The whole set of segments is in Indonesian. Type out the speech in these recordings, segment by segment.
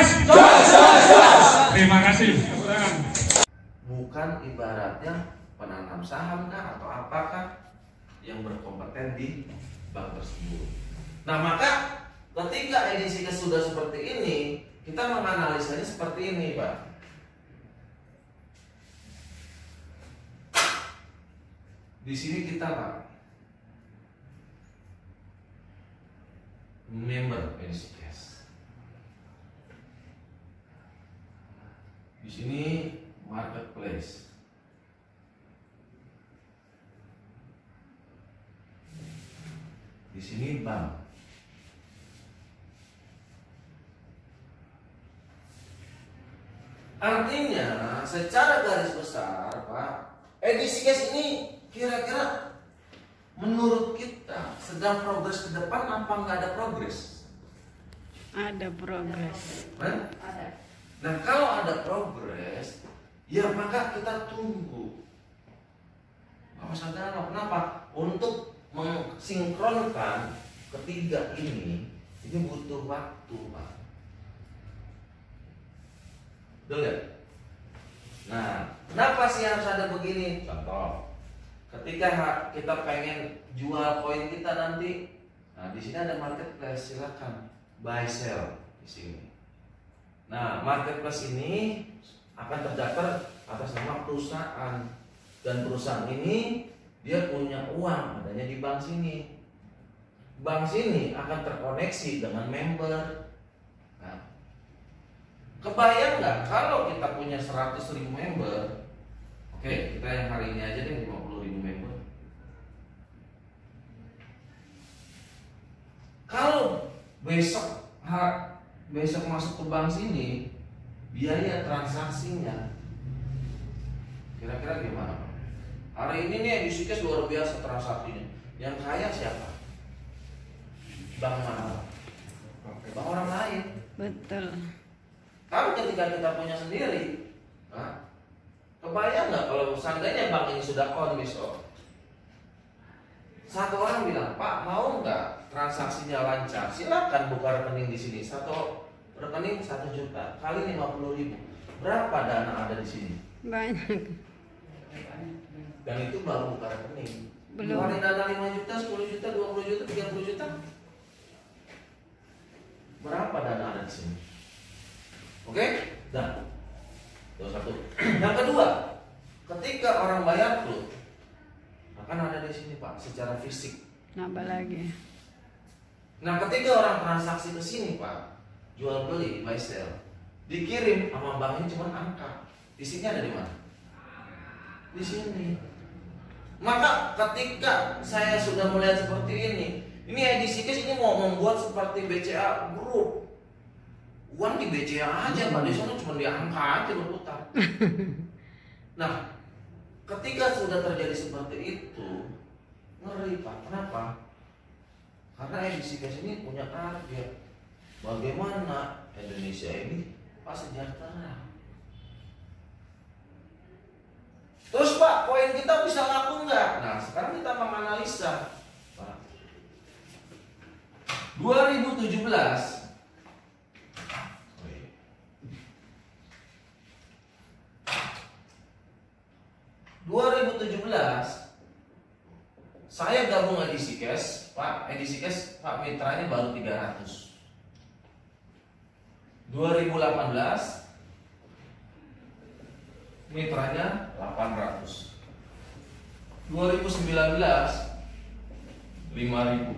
Jos! Jos! Jos! Jos! Terima kasih. Bukan ibaratnya penanam saham kah atau apakah yang berkompeten di bank tersebut. Nah, maka ketika edisi sudah seperti ini, kita menganalisanya seperti ini, Pak. Di sini kita, Pak, member edisi cash. Di sini marketplace. Di sini bank. Artinya secara garis besar, Pak, edisi cash ini kira-kira menurut kita sedang progres ke depan apa nggak ada progres? Ada progres. Ada. Nah, kalau ada progres, ya maka kita tunggu. Apa saudara? Kenapa? Untuk mensinkronkan ketiga ini butuh waktu, Pak. Betul ya? Nah, kenapa sih harus ada begini? Contoh, ketika kita pengen jual koin kita nanti, nah di sini ada marketplace, silakan buy sell di sini. Nah, marketplace ini akan terdaftar atas nama perusahaan, dan perusahaan ini dia punya uang adanya di bank sini. Bank sini akan terkoneksi dengan member. Nah, kebayang nggak kalau kita punya 100.000 member? Oke, kita yang hari ini aja deh 50.000 member. Kalau besok masuk ke bank sini, biaya transaksinya kira-kira gimana, Pak? Hari ini nih edisi cash luar biasa transaksinya. Yang kaya siapa? Bank mana? Bank orang lain. Betul. Tapi ketika kita punya sendiri, nah, kebayang nggak kalau seandainya bank ini sudah on besok? Satu orang bilang, Pak, mau nggak transaksinya lancar? Silakan buka rekening di sini. Satu rekening 1 juta kali 50.000. Berapa dana ada di sini? Banyak. Dan itu baru buka rekening. Belum. Keluarin dana 5 juta, 10 juta, 20 juta, 30 juta. Berapa dana ada di sini? Oke? Nah, itu satu. Yang kedua, ketika orang bayar tuh akan ada di sini, Pak, secara fisik. Nambah lagi. Nah, ketika orang transaksi ke sini, Pak, jual beli, buy sell, dikirim sama bank ini cuma angka. Isinya ada di mana? Di sini. Maka ketika saya sudah melihat seperti ini edisi cash ini mau membuat seperti BCA Group. Uang di BCA aja, Pak, di sana cuma di angka aja berputar. Nah, ketika sudah terjadi seperti itu, ngeri, Pak. Kenapa? Karena edisi cash ini punya target. Bagaimana Indonesia ini Pak sejahtera. Terus, Pak, koin kita bisa laku nggak? Nah, sekarang kita menganalisa, Pak. 2017 saya gabung edisi cash, Pak. Edisi cash, Pak, mitranya baru 300. 2018 mitranya 800. 2019 5.000.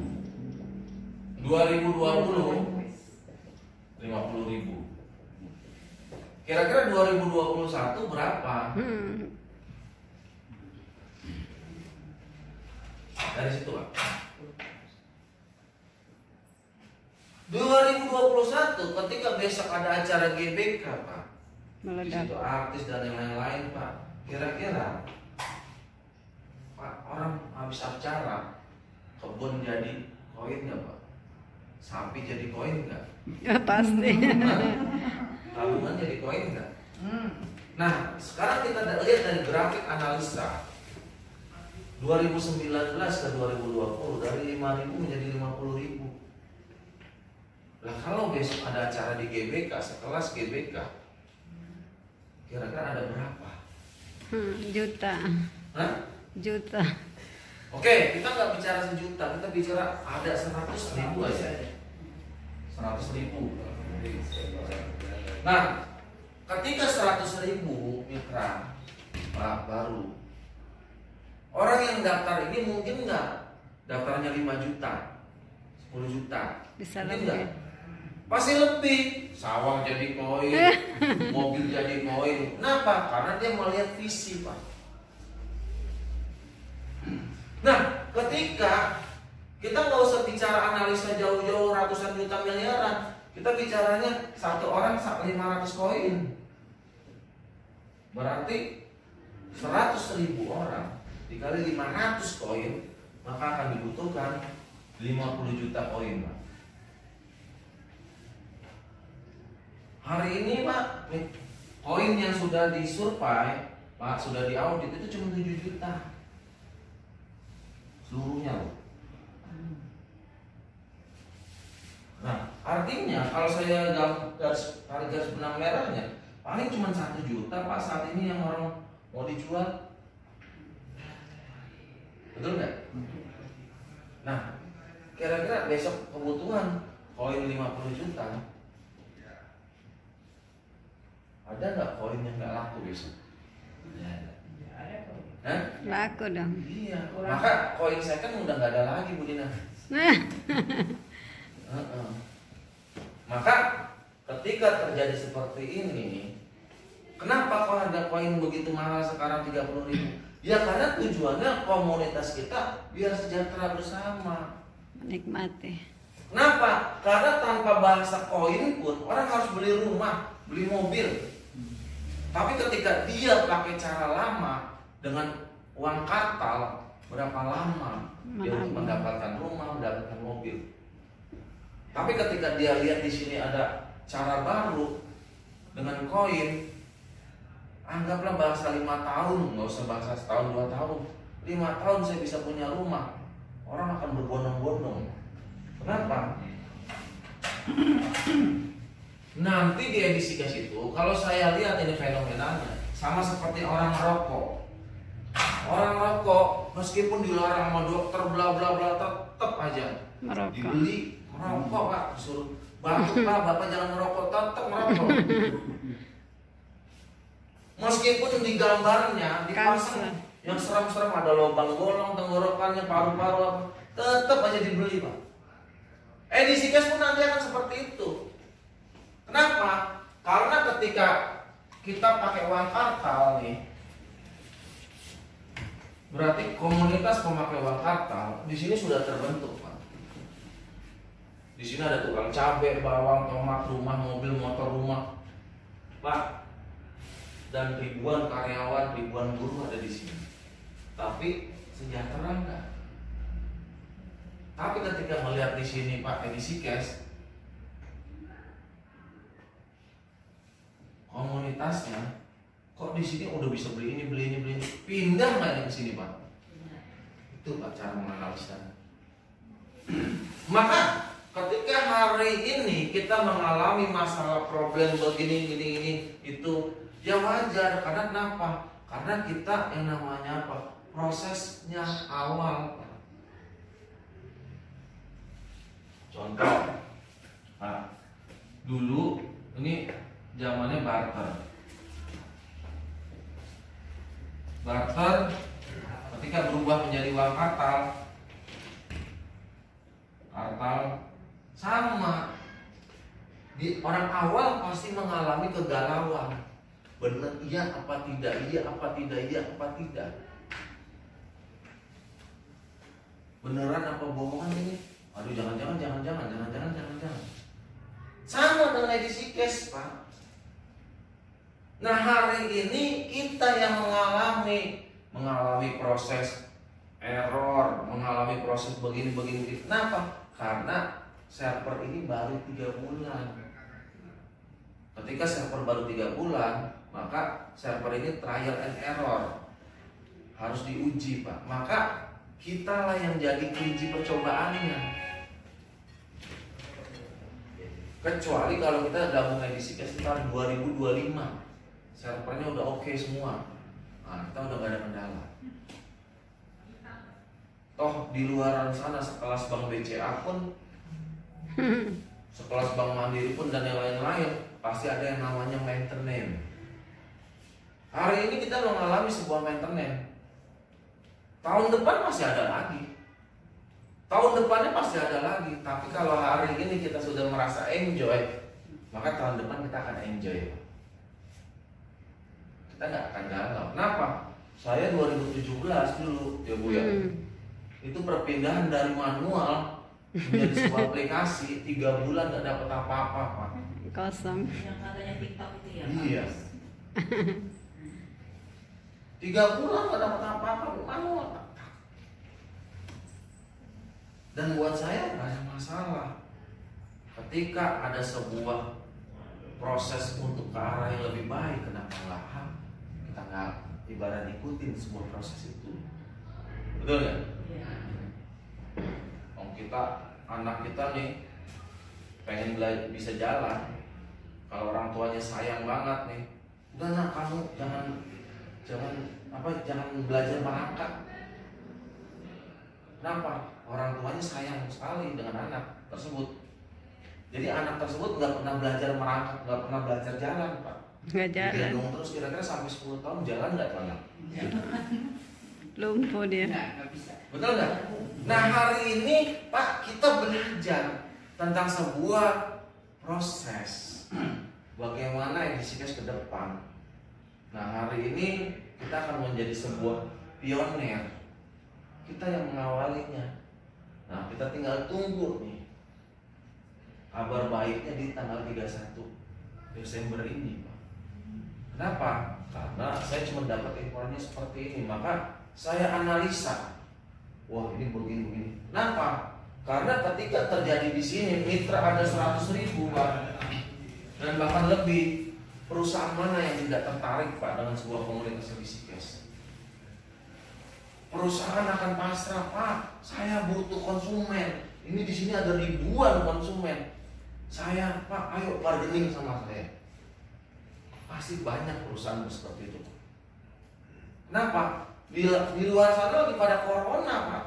2020 50.000. Kira-kira 2021 berapa? Dari situ, Pak. 2021 ketika besok ada acara GBK, Pak. Di situ artis dan yang lain-lain, Pak. Kira-kira, Pak, orang habis acara kebun jadi koin nggak, Pak? Sapi jadi koin nggak? Ya pasti. Tabungan jadi koin nggak? Nah, sekarang kita lihat dari grafik analisa 2019 ke 2020 dari 5.000 menjadi 50.000. Lah kalau besok ada acara di GBK, sekelas GBK, kira-kira ada berapa? Juta. Hah? Juta. Oke, kita nggak bicara sejuta, kita bicara ada 100.000 aja. 100.000. Nah, ketika 100.000 mitra Pak baru, orang yang daftar ini mungkin nggak daftarnya 5 juta, 10 juta, Bisa mungkin lebih. nggak? Pasti lebih. Sawang jadi koin, mobil jadi koin. Kenapa? Karena dia melihat visi, Pak. Nah, ketika kita nggak usah bicara analisa jauh-jauh ratusan juta miliaran, kita bicaranya satu orang 500 koin. Berarti 100.000 orang dikali 500 koin, maka akan dibutuhkan 50 juta koin, Pak. Hari ini, Pak, koin yang sudah disurvei, Pak, sudah diaudit itu cuma 7 juta. Seluruhnya, loh. Nah, artinya kalau saya tarik garis benang merahnya, paling cuma 1 juta, Pak, saat ini yang orang mau dijual. Betul nggak? Nah, kira-kira besok kebutuhan koin 50 juta, ada nggak koin yang nggak laku besok? Hah? Laku dong. Iya. Maka koin second udah nggak ada lagi, Bu Dina. Maka ketika terjadi seperti ini, kenapa kok harga koin begitu mahal sekarang 30.000? Ya karena tujuannya komunitas kita biar sejahtera bersama. Menikmati. Kenapa? Karena tanpa bahasa koin pun orang harus beli rumah, beli mobil. Tapi ketika dia pakai cara lama dengan uang kartal, berapa lama dia untuk mendapatkan rumah, mendapatkan mobil? Tapi ketika dia lihat di sini ada cara baru dengan koin, anggaplah bahasa 5 tahun, nggak usah bahasa setahun 2 tahun, 5 tahun saya bisa punya rumah, orang akan berbondong-bondong. Kenapa? Nanti di edisi gas itu, kalau saya lihat ini fenomenanya sama seperti orang merokok. Orang merokok meskipun dilarang sama dokter bla bla bla tetap aja Merokok. dibeli merokok, Pak. Disuruh batuk, Pak, Bapak jangan merokok, tetap merokok. Meskipun di gambarnya dipasang yang serem-serem, ada lubang bolong tenggorokannya, paru-paru, tetap aja dibeli, Pak. Edisi gas pun nanti akan seperti itu. Kenapa? Karena ketika kita pakai uang kartal nih, berarti komunitas pemakai uang kartal di sini sudah terbentuk, Pak. Di sini ada tukang cabai, bawang, tomat, rumah, mobil, motor, rumah, Pak. Dan ribuan karyawan, ribuan buruh ada di sini. Tapi sejahtera enggak? Tapi ketika melihat di sini, Pak, edisi cash, komunitasnya kok di sini udah bisa beli ini, beli ini, beli ini, pindah nggak ke sini, Pak? Itu, Pak, cara menganalisa. Maka ketika hari ini kita mengalami masalah problem begini, gini, itu ya wajar. Karena kenapa? Karena kita yang namanya apa? Prosesnya awal, Pak. Contoh, nah, dulu ini zamannya barter. Barter ketika berubah menjadi uang kartal, sama. Di orang awal pasti mengalami kegalauan. Benar iya apa tidak, iya apa tidak, iya apa tidak. Beneran apa bohongan ini? Aduh, jangan. Sama dengan edisi cash, Pak. Nah, hari ini kita yang mengalami proses error, mengalami proses begini. Kenapa? Karena server ini baru 3 bulan. Ketika server baru 3 bulan, maka server ini trial and error, harus diuji, Pak. Maka kitalah yang jadi kunci percobaannya. Kecuali kalau kita gabung edisi ke sekitar 2025, servernya udah oke semua. Nah, kita udah gak ada kendala. Toh di luaran sana sekelas Bank BCA pun, sekelas Bank Mandiri pun dan yang lain-lain pasti ada yang namanya maintenance. Hari ini kita mengalami sebuah maintenance. Tahun depan masih ada lagi. Tahun depannya pasti ada lagi. Tapi kalau hari ini kita sudah merasa enjoy, maka tahun depan kita akan enjoy. Kita nggak akan galau. Kenapa? Saya 2017 dulu ya Bu ya. Itu perpindahan dari manual menjadi sebuah aplikasi, 3 bulan nggak dapat apa-apa Pak. Kosong. Yang katanya TikTok itu ya. Iya. 3 bulan nggak dapat apa-apa manual Pak. Dan buat saya nggak ada masalah. Ketika ada sebuah proses untuk ke arah yang lebih baik, kenapa nggak kita nggak ibarat ikutin sebuah proses itu? Betul nggak? Iya. Kita anak kita nih pengen belajar bisa jalan, kalau orang tuanya sayang banget nih, udah nak kamu jangan belajar merangkak. Kenapa? Orang tuanya sayang sekali dengan anak tersebut. Jadi anak tersebut nggak pernah belajar merangkak, nggak pernah belajar jalan Pak. Nggak jalan. Digendong terus kira-kira sampai 10 tahun jalan nggak tuh anak? Lumpuh dia. Nggak bisa. Betul nggak? Nah hari ini Pak kita belajar tentang sebuah proses bagaimana edisi ke depan. Nah hari ini kita akan menjadi sebuah pionir. Kita yang mengawalinya. Nah kita tinggal tunggu nih kabar baiknya di tanggal 31 Desember ini Pak. Kenapa? Karena saya cuma dapat informasinya seperti ini, maka saya analisa. Wah ini begini. Kenapa? Karena ketika terjadi di sini mitra ada 100.000 Pak, dan bahkan lebih. Perusahaan mana yang tidak tertarik Pak dengan sebuah komunitas edisi cash? Perusahaan akan pasrah Pak. Saya butuh konsumen. Ini di sini ada ribuan konsumen. Saya Pak, ayo bargaining sama saya. Pasti banyak perusahaan seperti itu. Kenapa? Di luar sana lagi pada corona Pak.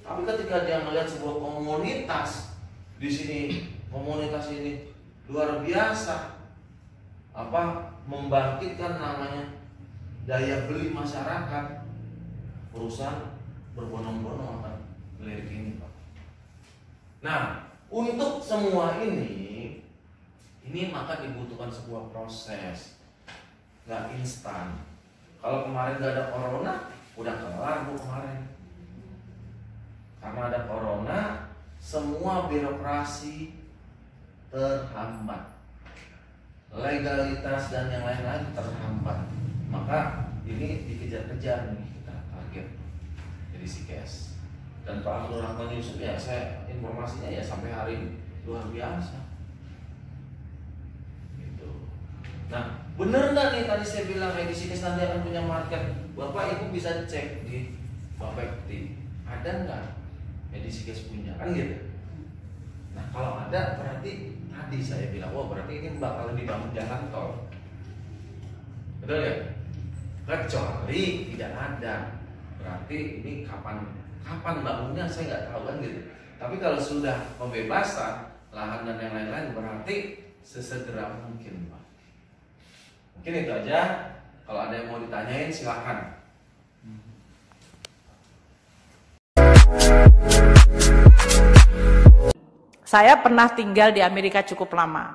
Tapi ketika dia melihat sebuah komunitas di sini, komunitas ini luar biasa, membangkitkan namanya daya beli masyarakat, perusahaan berbondong-bondong akan melirik ini Pak. Nah untuk semua ini maka dibutuhkan sebuah proses, nggak instan. Kalau kemarin nggak ada corona, udah kelar Bu kemarin. Karena ada corona, semua birokrasi terhambat, legalitas dan yang lain-lain terhambat. Maka ini dikejar-kejar nih kita target edisi cash. Dan Pak Abdul Rahman Yusuf ya saya informasinya ya sampai hari ini luar biasa. Gitu. Nah bener nggak nih tadi saya bilang edisi cash nanti akan punya market? Bapak Ibu bisa cek di Bapepti ada nggak edisi cash punya kan gitu. Nah kalau ada berarti tadi saya bilang, wah berarti ini bakal dibangun jalan tol. Betul ya? Kecuali tidak ada, berarti ini kapan bangunnya saya nggak tahu kan gitu. Tapi kalau sudah pembebasan lahan dan yang lain-lain berarti sesegera mungkin Pak. Mungkin itu aja. Kalau ada yang mau ditanyain silakan. Saya pernah tinggal di Amerika cukup lama.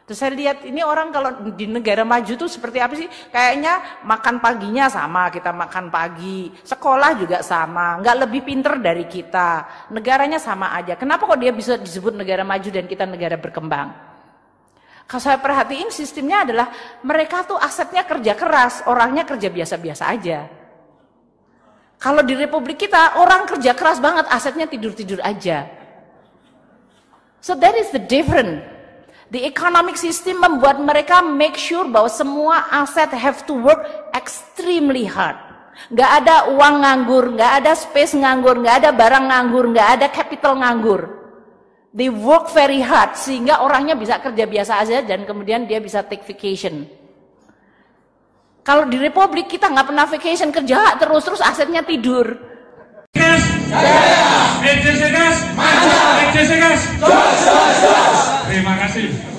Terus saya lihat ini orang kalau di negara maju tuh seperti apa sih? Kayaknya makan paginya sama, kita makan pagi. Sekolah juga sama, nggak lebih pinter dari kita. Negaranya sama aja. Kenapa kok dia bisa disebut negara maju dan kita negara berkembang? Kalau saya perhatiin sistemnya adalah mereka tuh asetnya kerja keras, orangnya kerja biasa-biasa aja. Kalau di Republik kita orang kerja keras banget, asetnya tidur-tidur aja. So that is the difference. The economic system membuat mereka make sure bahwa semua aset have to work extremely hard. Nggak ada uang nganggur, nggak ada space nganggur, nggak ada barang nganggur, nggak ada capital nganggur. They work very hard sehingga orangnya bisa kerja biasa aja dan kemudian dia bisa take vacation. Kalau di Republik kita nggak pernah vacation, kerja terus asetnya tidur. Gas, gas, gas, gas, gas, gas, gas. Terima kasih.